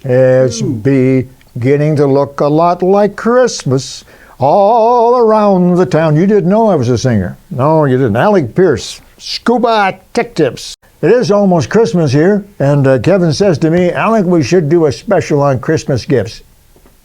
It's beginning to look a lot like Christmas all around the town. You didn't know I was a singer. No, you didn't. Alec Peirce, Scuba Tech Tips. It is almost Christmas here, and Kevin says to me, Alec, we should do a special on Christmas gifts.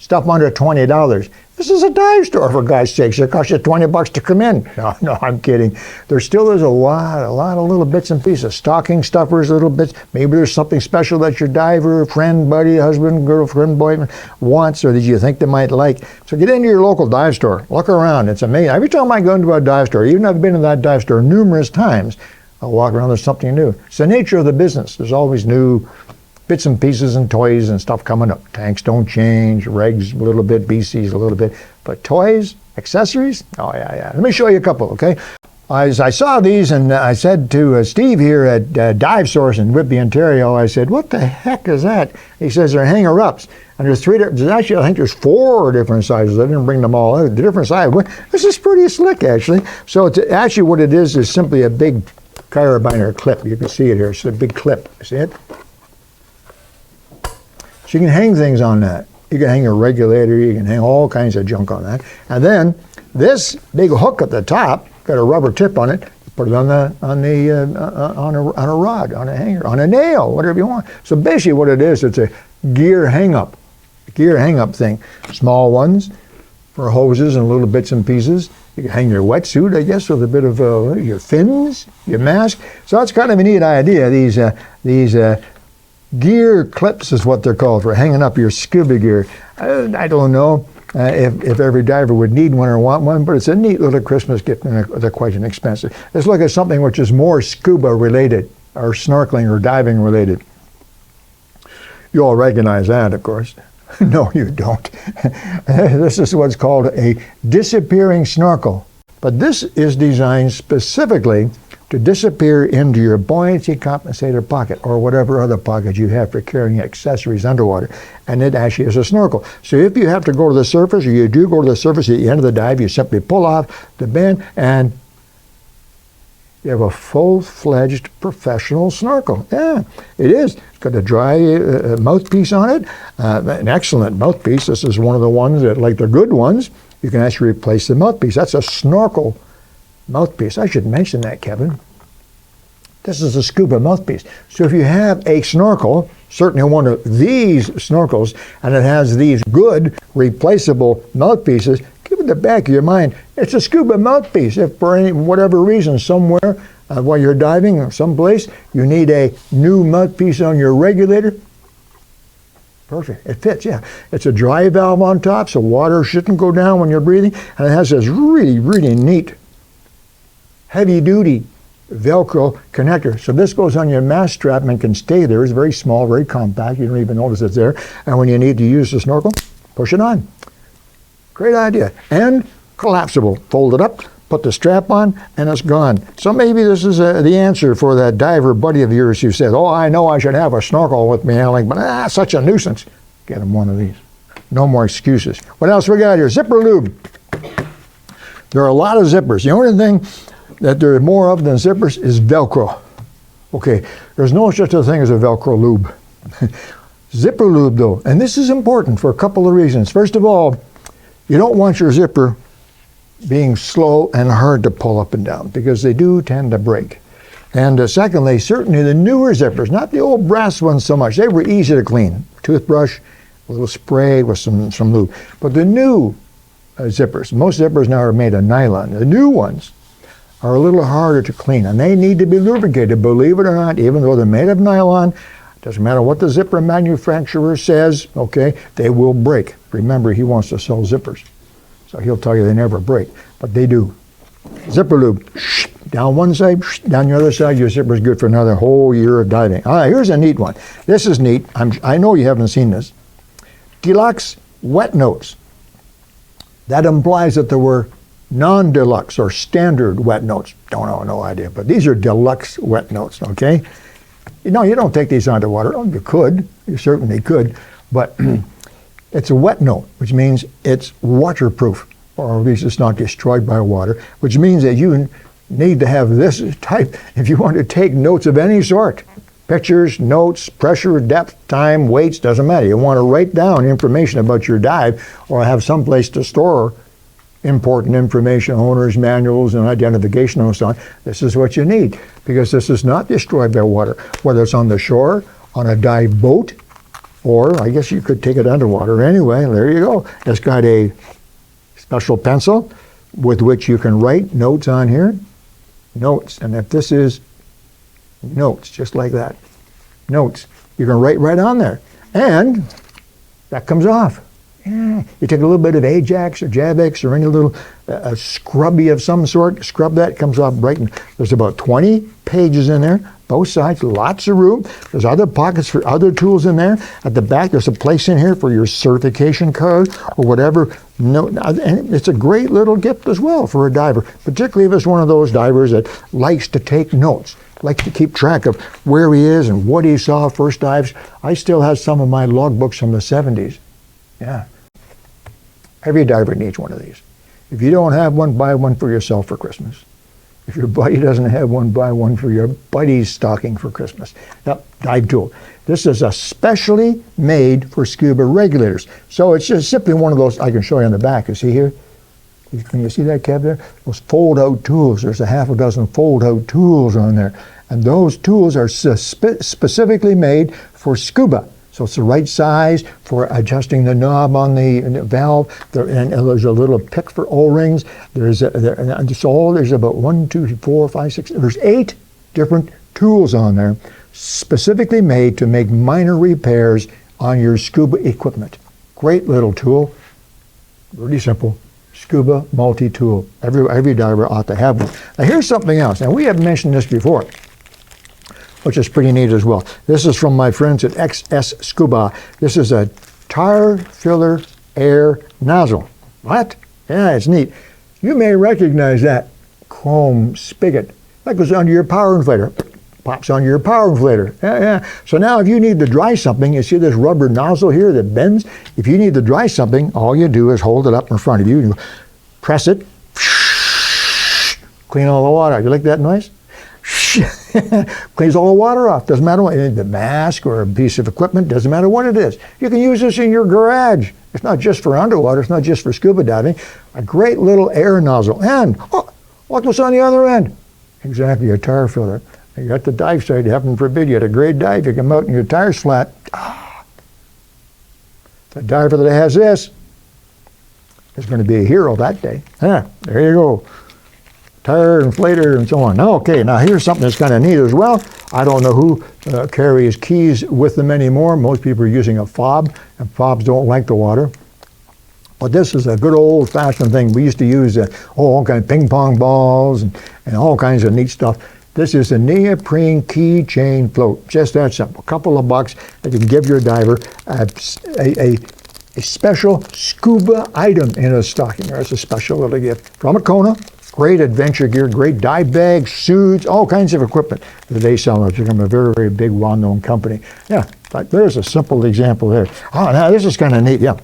Stuff under $20. This is a dive store, for God's sakes. It costs you $20 to come in. No, I'm kidding. There still is a lot of little bits and pieces. Stocking stuffers, little bits. Maybe there's something special that your diver, friend, buddy, husband, girlfriend, boyfriend wants or that you think they might like. So get into your local dive store. Look around. It's amazing. Every time I go into a dive store, even though I've been in that dive store numerous times, I'll walk around, there's something new. It's the nature of the business. There's always new bits and pieces and toys and stuff coming up. Tanks don't change, regs a little bit, BCs a little bit, but toys, accessories, oh yeah. Let me show you a couple, okay? As I saw these, and I said to Steve here at Dive Source in Whitby, Ontario, I said, what the heck is that? He says they're hanger-ups. And there's actually, I think there's 4 different sizes. I didn't bring them all out. The different sizes. This is pretty slick, actually. So it's actually what it is simply a big carabiner clip. You can see it here. It's a big clip. See it? So you can hang things on that. You can hang a regulator, you can hang all kinds of junk on that. And then this big hook at the top, got a rubber tip on it, put it on a rod, on a hanger, on a nail, whatever you want. So basically what it is, it's a gear hang-up thing. Small ones for hoses and little bits and pieces. You can hang your wetsuit, I guess, with a bit of your fins, your mask. So that's kind of a neat idea. These gear clips is what they're called, for hanging up your scuba gear. I don't know if every diver would need one or want one, but it's a neat little Christmas gift, and they're quite inexpensive. Let's look at something which is more scuba related, or snorkeling or diving related. You all recognize that, of course. No, you don't. This is what's called a disappearing snorkel. But this is designed specifically to disappear into your buoyancy compensator pocket or whatever other pocket you have for carrying accessories underwater. And it actually is a snorkel. So if you have to go to the surface, or you do go to the surface at the end of the dive, you simply pull off the band and you have a full-fledged professional snorkel. Yeah, it is. It's got a dry mouthpiece on it, an excellent mouthpiece. This is one of the ones that, like the good ones, you can actually replace the mouthpiece. That's a snorkel mouthpiece. I should mention that, Kevin. This is a scuba mouthpiece. So if you have a snorkel, certainly one of these snorkels, and it has these good replaceable mouthpieces, keep it in the back of your mind, it's a scuba mouthpiece. If for whatever reason somewhere while you're diving or someplace you need a new mouthpiece on your regulator, perfect. It fits, yeah. It's a dry valve on top, so water shouldn't go down when you're breathing, and it has this really neat heavy-duty Velcro connector. So this goes on your mask strap and can stay there. It's very small, very compact. You don't even notice it's there. And when you need to use the snorkel, push it on. Great idea. And collapsible. Fold it up, put the strap on, and it's gone. So maybe this is the answer for that diver buddy of yours who said, oh, I know I should have a snorkel with me, Alec, but such a nuisance. Get him one of these. No more excuses. What else we got here? Zipper lube. There are a lot of zippers. The only thing that there are more of than zippers is Velcro. Okay, there's no such a thing as a Velcro lube. Zipper lube though, and this is important for a couple of reasons. First of all, you don't want your zipper being slow and hard to pull up and down because they do tend to break. And secondly, certainly the newer zippers, not the old brass ones so much, they were easy to clean. Toothbrush, a little spray with some lube. But the new zippers, most zippers now are made of nylon. The new ones are a little harder to clean, and they need to be lubricated, believe it or not. Even though they're made of nylon, doesn't matter what the zipper manufacturer says, okay, they will break. Remember, he wants to sell zippers, so he'll tell you they never break, but they do. Zipper lube, down one side, down the other side, your zipper's good for another whole year of diving. All right, here's a neat one. This is neat. I know you haven't seen this. Deluxe wet notes. That implies that there were non-deluxe or standard wet notes. Don't know, no idea, but these are deluxe wet notes, okay? You know, you don't take these underwater. Oh, you could, you certainly could, but it's a wet note, which means it's waterproof. or at least it's not destroyed by water, which means that you need to have this type if you want to take notes of any sort. Pictures, notes, pressure, depth, time, weights, doesn't matter. You want to write down information about your dive or have some place to store important information, owner's manuals and identification and so on. This is what you need because this is not destroyed by water, whether it's on the shore, on a dive boat, or I guess you could take it underwater anyway. There you go. It's got a special pencil with which you can write notes on here. Notes. And if this is notes, just like that. Notes. You can write right on there. And that comes off. Yeah. You take a little bit of Ajax or Javex or any little scrubby of some sort, scrub that, comes off bright. And there's about 20 pages in there, both sides, lots of room. There's other pockets for other tools in there. At the back, there's a place in here for your certification card or whatever. No, and it's a great little gift as well for a diver, particularly if it's one of those divers that likes to take notes, likes to keep track of where he is and what he saw first dives. I still have some of my logbooks from the 70s. Yeah. Every diver needs one of these. If you don't have one, buy one for yourself for Christmas. If your buddy doesn't have one, buy one for your buddy's stocking for Christmas. Yep, dive tool. This is especially made for scuba regulators. So it's just simply one of those, I can show you on the back. You see here? Can you see that, Kev, there? Those fold-out tools. There's a half a dozen fold-out tools on there. And those tools are specifically made for scuba. So it's the right size for adjusting the knob on the valve. And there's a little pick for O-rings. There's about 1, 2, 4, 5, 6. There's 8 different tools on there, specifically made to make minor repairs on your scuba equipment. Great little tool. Really simple. Scuba multi-tool. Every diver ought to have one. Now here's something else. Now we have mentioned this before, which is pretty neat as well. This is from my friends at XS Scuba. This is a tire filler air nozzle. What? Yeah, it's neat. You may recognize that chrome spigot. That goes under your power inflator. Pops onto your power inflator. Yeah. So now if you need to dry something, you see this rubber nozzle here that bends? If you need to dry something, all you do is hold it up in front of you, and press it, clean all the water. You like that noise? Cleans all the water off. Doesn't matter what, the mask or a piece of equipment, doesn't matter what it is. You can use this in your garage. It's not just for underwater, it's not just for scuba diving. A great little air nozzle. And, look what's on the other end. Exactly, a tire filler. You're at the dive site, heaven forbid, you had a great dive, you come out and your tire's flat. The diver that has this is going to be a hero that day. There you go. Tire, inflator, and so on. Okay, now here's something that's kind of neat as well. I don't know who carries keys with them anymore. Most people are using a fob, and fobs don't like the water. But this is a good old-fashioned thing. We used to use all kinds of ping pong balls and all kinds of neat stuff. This is a neoprene keychain float. Just that simple. A couple of bucks that you can give your diver a special scuba item in a stocking. There's a special little gift from Kona. Great adventure gear, great dive bags, suits, all kinds of equipment that they sell. It's become a very, very big, well-known company. Yeah, but there's a simple example there. Now this is kind of neat, yeah.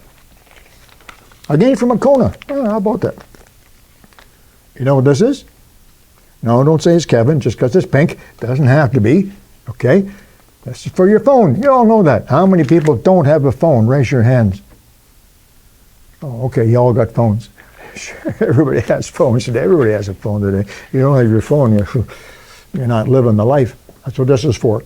Again from Kona. How about that? You know what this is? No, don't say it's Kevin, just because it's pink. Doesn't have to be, okay? This is for your phone. You all know that. How many people don't have a phone? Raise your hands. Oh, okay, you all got phones. Sure, everybody has phones today. Everybody has a phone today. You don't have your phone, you're not living the life. That's what this is for.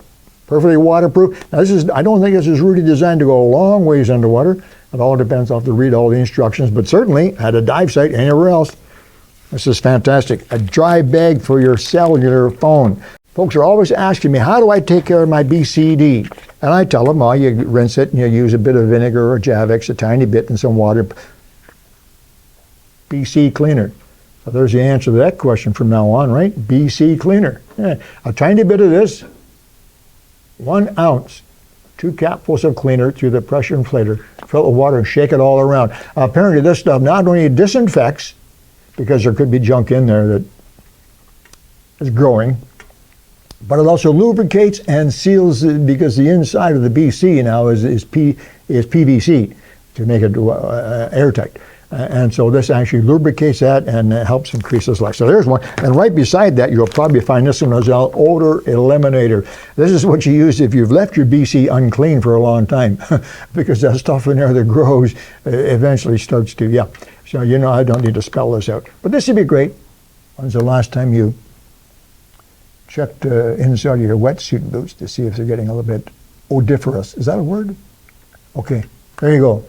Perfectly waterproof. Now I don't think this is really designed to go a long ways underwater. It all depends. I'll have to read all the instructions, but certainly at a dive site, anywhere else. This is fantastic. A dry bag for your cellular phone. Folks are always asking me, how do I take care of my BCD? And I tell them, you rinse it and you use a bit of vinegar or Javex, a tiny bit, and some water. BCD Cleaner. So there's the answer to that question from now on, right? BCD Cleaner. Yeah. A tiny bit of this, 1 ounce, 2 capfuls of cleaner through the pressure inflator, fill it with water and shake it all around. Apparently this stuff not only disinfects, because there could be junk in there that is growing, but it also lubricates and seals because the inside of the BC now is PVC to make it airtight. And so this actually lubricates that and helps increase this life. So there's one. And right beside that, you'll probably find this one as well, odor eliminator. This is what you use if you've left your BC unclean for a long time, because that stuff in there that grows eventually starts to, yeah. So you know I don't need to spell this out. But this would be great. When's the last time you checked inside of your wetsuit boots to see if they're getting a little bit odoriferous? Is that a word? Okay, there you go.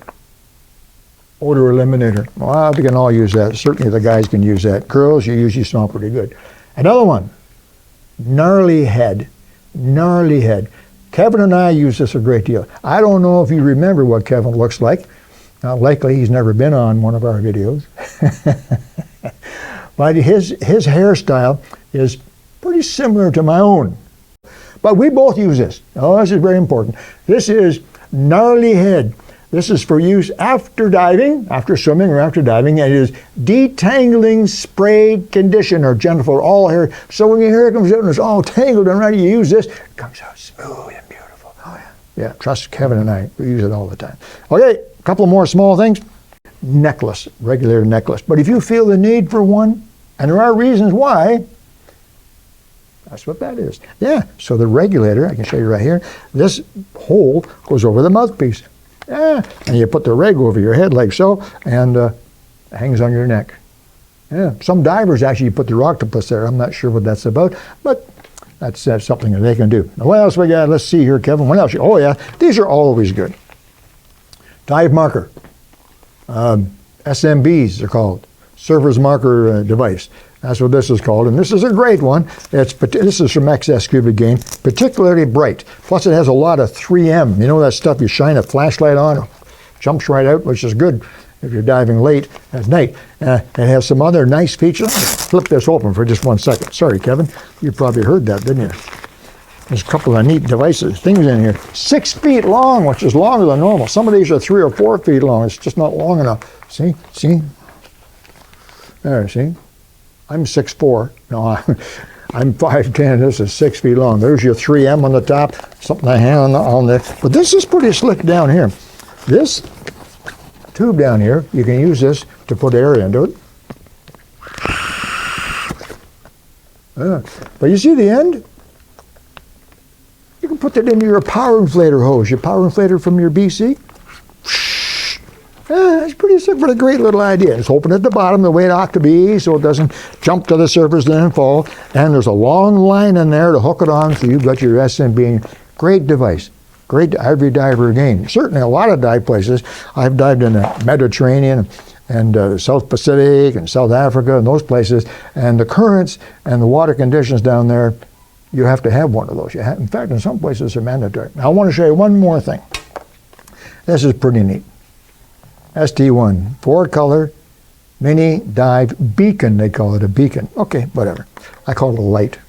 Odor eliminator. Well, we can all use that. Certainly the guys can use that. Girls, you usually smell pretty good. Another one, Gnarly Head. Gnarly Head. Kevin and I use this a great deal. I don't know if you remember what Kevin looks like. Likely he's never been on one of our videos. But his hairstyle is pretty similar to my own. But we both use this. Oh, this is very important. This is Gnarly Head. This is for use after diving, after swimming or after diving, and it is detangling spray conditioner, gentle for all hair. So when your hair comes out and it's all tangled and ready, you use this, it comes out smooth and beautiful. Oh yeah. Yeah, trust Kevin and I, we use it all the time. Okay, a couple more small things. Necklace, regular necklace. But if you feel the need for one, and there are reasons why, that's what that is. Yeah, so the regulator, I can show you right here, this hole goes over the mouthpiece. Yeah, and you put the reg over your head like so, and it hangs on your neck. Yeah, some divers actually put their octopus there. I'm not sure what that's about, but that's something that they can do. Now, what else we got? Let's see here, Kevin. What else? Oh yeah, these are always good. Dive marker. SMBs, they're called. Surface marker device. That's what this is called, and this is a great one. This is from XS Scuba Game, particularly bright. Plus it has a lot of 3M. You know that stuff you shine a flashlight on, it jumps right out, which is good if you're diving late at night. It has some other nice features. Flip this open for just 1 second. Sorry, Kevin. You probably heard that, didn't you? There's a couple of neat things in here. 6 feet long, which is longer than normal. Some of these are 3 or 4 feet long. It's just not long enough. See? There, see? I'm 6'4". No, I'm 5'10". This is 6 feet long. There's your 3M on the top, something I hang on there. But this is pretty slick down here. This tube down here, you can use this to put air into it. But you see the end? You can put that into your power inflator hose, your power inflator from your BC. It's pretty simple, but a great little idea. It's open at the bottom the way it ought to be so it doesn't jump to the surface and then fall. And there's a long line in there to hook it on so you've got your SMB. Great device. Great to every diver again. Certainly a lot of dive places. I've dived in the Mediterranean and South Pacific and South Africa and those places. And the currents and the water conditions down there, you have to have one of those. In fact, in some places they're mandatory. Now I want to show you one more thing. This is pretty neat. ST1, 4-color mini dive beacon. They call it a beacon. Okay, whatever. I call it a light.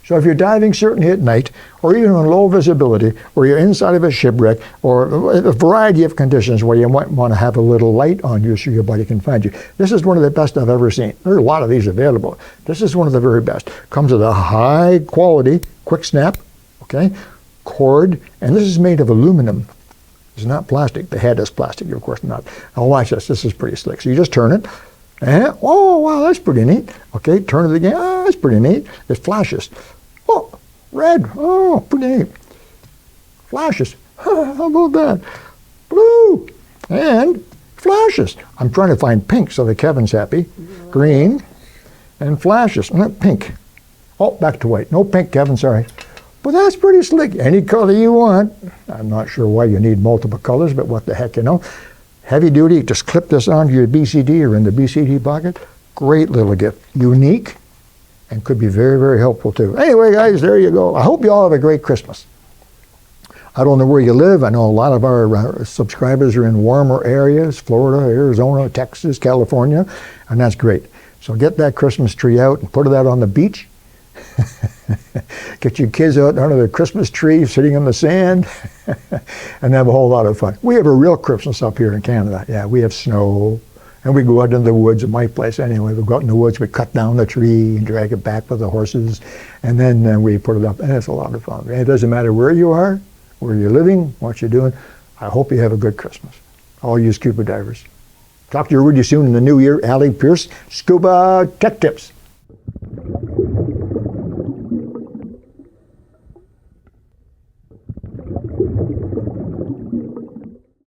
So if you're diving certainly at night, or even on low visibility, or you're inside of a shipwreck, or a variety of conditions where you might want to have a little light on you so your buddy can find you. This is one of the best I've ever seen. There are a lot of these available. This is one of the very best. Comes with a high quality, quick snap, okay, cord, and this is made of aluminum. It's not plastic. The head is plastic, of course not. Now watch this. This is pretty slick. So you just turn it, and oh wow, that's pretty neat. Okay, turn it again. Oh, that's pretty neat. It flashes. Oh, red. Oh, pretty neat. Flashes. How about that? Blue and flashes. I'm trying to find pink so that Kevin's happy. Green and flashes. Pink. Oh, back to white. No pink, Kevin. Sorry. But that's pretty slick. Any color you want. I'm not sure why you need multiple colors, but what the heck, you know. Heavy duty, just clip this onto your BCD or in the BCD pocket. Great little gift. Unique and could be very, very helpful too. Anyway, guys, there you go. I hope you all have a great Christmas. I don't know where you live. I know a lot of our subscribers are in warmer areas, Florida, Arizona, Texas, California, and that's great. So get that Christmas tree out and put it out on the beach. Get your kids out under the Christmas tree sitting in the sand and have a whole lot of fun. We have a real Christmas up here in Canada. Yeah, we have snow and we go out into the woods at my place anyway. We go out in the woods, we cut down the tree and drag it back with the horses and then we put it up and it's a lot of fun. It doesn't matter where you are, where you're living, what you're doing. I hope you have a good Christmas. All you scuba divers. Talk to you really soon in the new year. Alec, Peirce, Scuba Tech Tips.